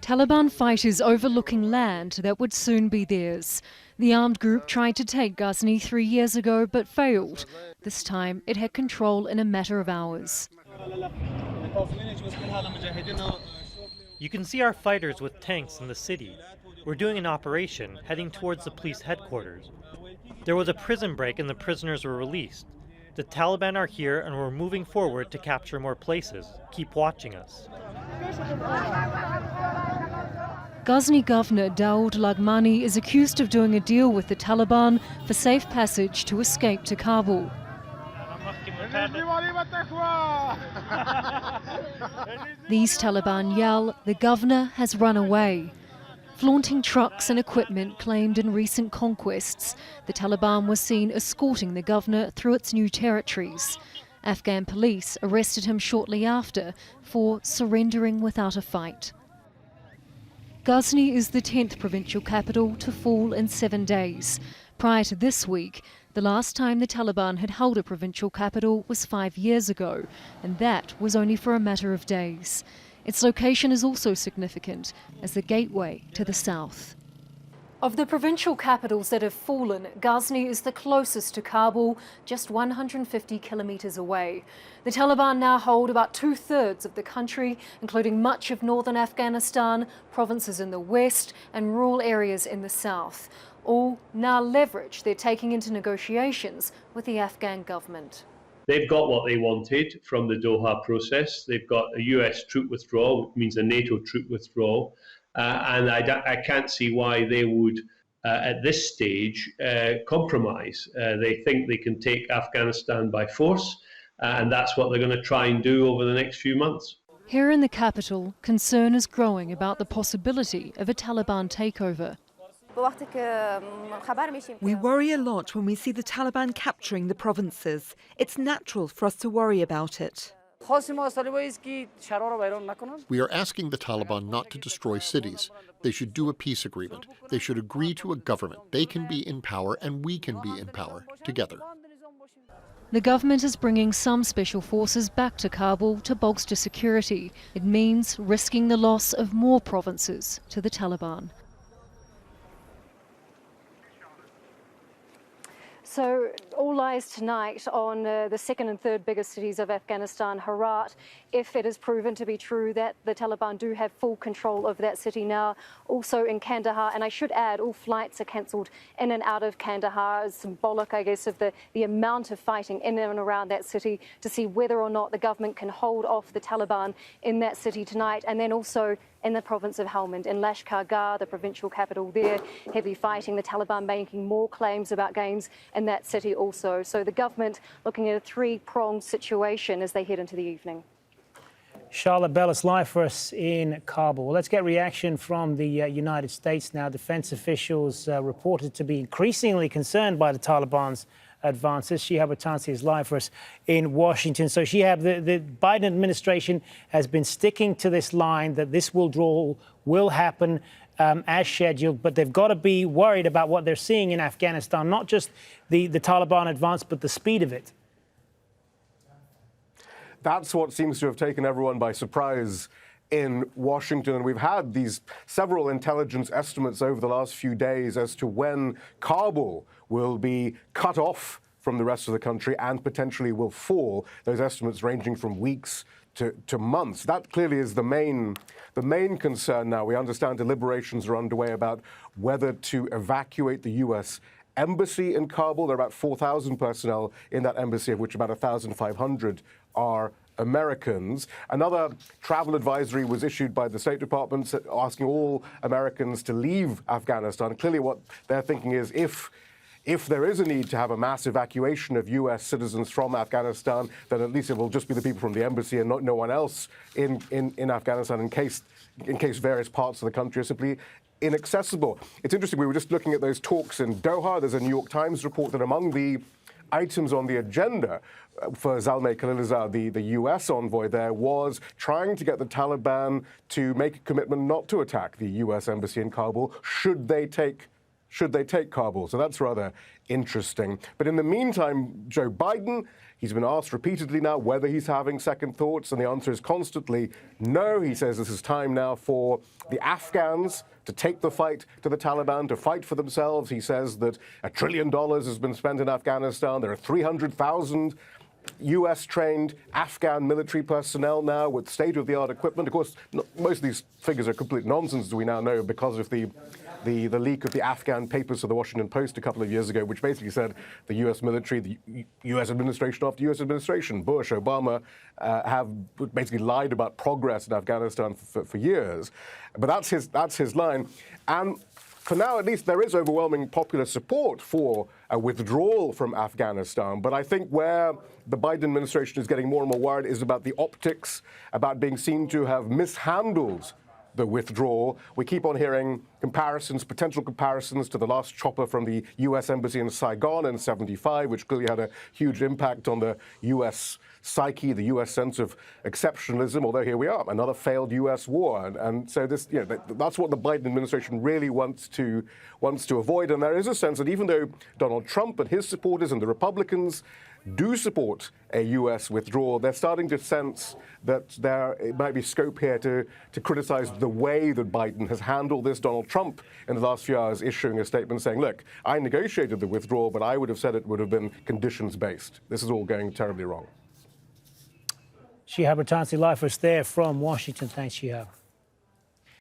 Taliban fighters overlooking land that would soon be theirs. The armed group tried to take Ghazni 3 years ago but failed. This time it had control in a matter of hours. You can see our fighters with tanks in the city. We're doing an operation heading towards the police headquarters. There was a prison break and the prisoners were released. The Taliban are here and we're moving forward to capture more places. Keep watching us. Ghazni Governor Dawood Laghmani is accused of doing a deal with the Taliban for safe passage to escape to Kabul. These Taliban yell, the governor has run away. Flaunting trucks and equipment claimed in recent conquests, the Taliban was seen escorting the governor through its new territories. Afghan police arrested him shortly after for surrendering without a fight. Ghazni is the 10th provincial capital to fall in 7 days. Prior to this week, the last time the Taliban had held a provincial capital was 5 years ago, and that was only for a matter of days. Its location is also significant as the gateway to the south. Of the provincial capitals that have fallen, Ghazni is the closest to Kabul, just 150 kilometres away. The Taliban now hold about 2/3 of the country, including much of northern Afghanistan, provinces in the west and rural areas in the south. All now leverage they're taking into negotiations with the Afghan government. They've got what they wanted from the Doha process. They've got a US troop withdrawal, which means a NATO troop withdrawal. And I can't see why they would, at this stage, compromise. They think they can take Afghanistan by force, and that's what they're going to try and do over the next few months. Here in the capital, concern is growing about the possibility of a Taliban takeover. We worry a lot when we see the Taliban capturing the provinces. It's natural for us to worry about it. We are asking the Taliban not to destroy cities. They should do a peace agreement. They should agree to a government. They can be in power and we can be in power together. The government is bringing some special forces back to Kabul to bolster security. It means risking the loss of more provinces to the Taliban. So all eyes tonight on the second and third biggest cities of Afghanistan, Herat, if it is proven to be true that the Taliban do have full control of that city now. Also in Kandahar, and I should add, all flights are cancelled in and out of Kandahar. It's symbolic, I guess, of the amount of fighting in and around that city to see whether or not the government can hold off the Taliban in that city tonight. And then also in the province of Helmand, in Lashkar Gah, the provincial capital there, heavy fighting, the Taliban making more claims about gains in that city also. So the government looking at a three-pronged situation as they head into the evening. Charlotte Bellis live for us in Kabul. Let's get reaction from the United States now. Defense officials reported to be increasingly concerned by the Taliban's advances. Shihab Atansi is live for us in Washington. So Shihab, the Biden administration has been sticking to this line that this withdrawal will happen as scheduled, but they've got to be worried about what they're seeing in Afghanistan, not just the Taliban advance, but the speed of it. That's what seems to have taken everyone by surprise in Washington. We've had these several intelligence estimates over the last few days as to when Kabul will be cut off from the rest of the country and potentially will fall. Those estimates ranging from weeks to months. That clearly is the main concern now. We understand deliberations are underway about whether to evacuate the U.S. embassy in Kabul. There are about 4,000 personnel in that embassy, of which about 1,500 are Americans. Another travel advisory was issued by the State Department asking all Americans to leave Afghanistan. Clearly what they're thinking is if there is a need to have a mass evacuation of U.S. citizens from Afghanistan, then at least it will just be the people from the embassy and no one else in Afghanistan in case various parts of the country are simply inaccessible. It's interesting, we were just looking at those talks in Doha. There's a New York Times report that among the items on the agenda for Zalmay Khalilzad, the U.S. envoy there, was trying to get the Taliban to make a commitment not to attack the U.S. embassy in Kabul should they take should they take Kabul? So that's rather interesting. But in the meantime, Joe Biden, he's been asked repeatedly now whether he's having second thoughts, and the answer is constantly no. He says this is time now for the Afghans to take the fight to the Taliban, to fight for themselves. He says that $1 trillion has been spent in Afghanistan. There are 300,000 US-trained Afghan military personnel now with state-of-the-art equipment. Of course, most of these figures are complete nonsense, as we now know, because of the leak of the Afghan papers to the Washington Post a couple of years ago, which basically said the US military, the US administration after US administration, Bush, Obama, have basically lied about progress in Afghanistan for years. But that's his line. And for now, at least, there is overwhelming popular support for a withdrawal from Afghanistan. But I think where the Biden administration is getting more and more worried is about the optics, about being seen to have mishandled the withdrawal. We keep on hearing comparisons, potential comparisons to the last chopper from the US embassy in Saigon in '75, which clearly had a huge impact on the US psyche, the US sense of exceptionalism, although here we are, another failed US war. And so this, that's what the Biden administration really wants to avoid. And there is a sense that even though Donald Trump and his supporters and the Republicans do support a US withdrawal, they're starting to sense that there might be scope here to criticize the way that Biden has handled this. Donald Trump, in the last few hours, issuing a statement saying, look, I negotiated the withdrawal, but I would have said it would have been conditions-based. This is all going terribly wrong. Shihab Ratansi live for us there from Washington. Thanks, Shihab.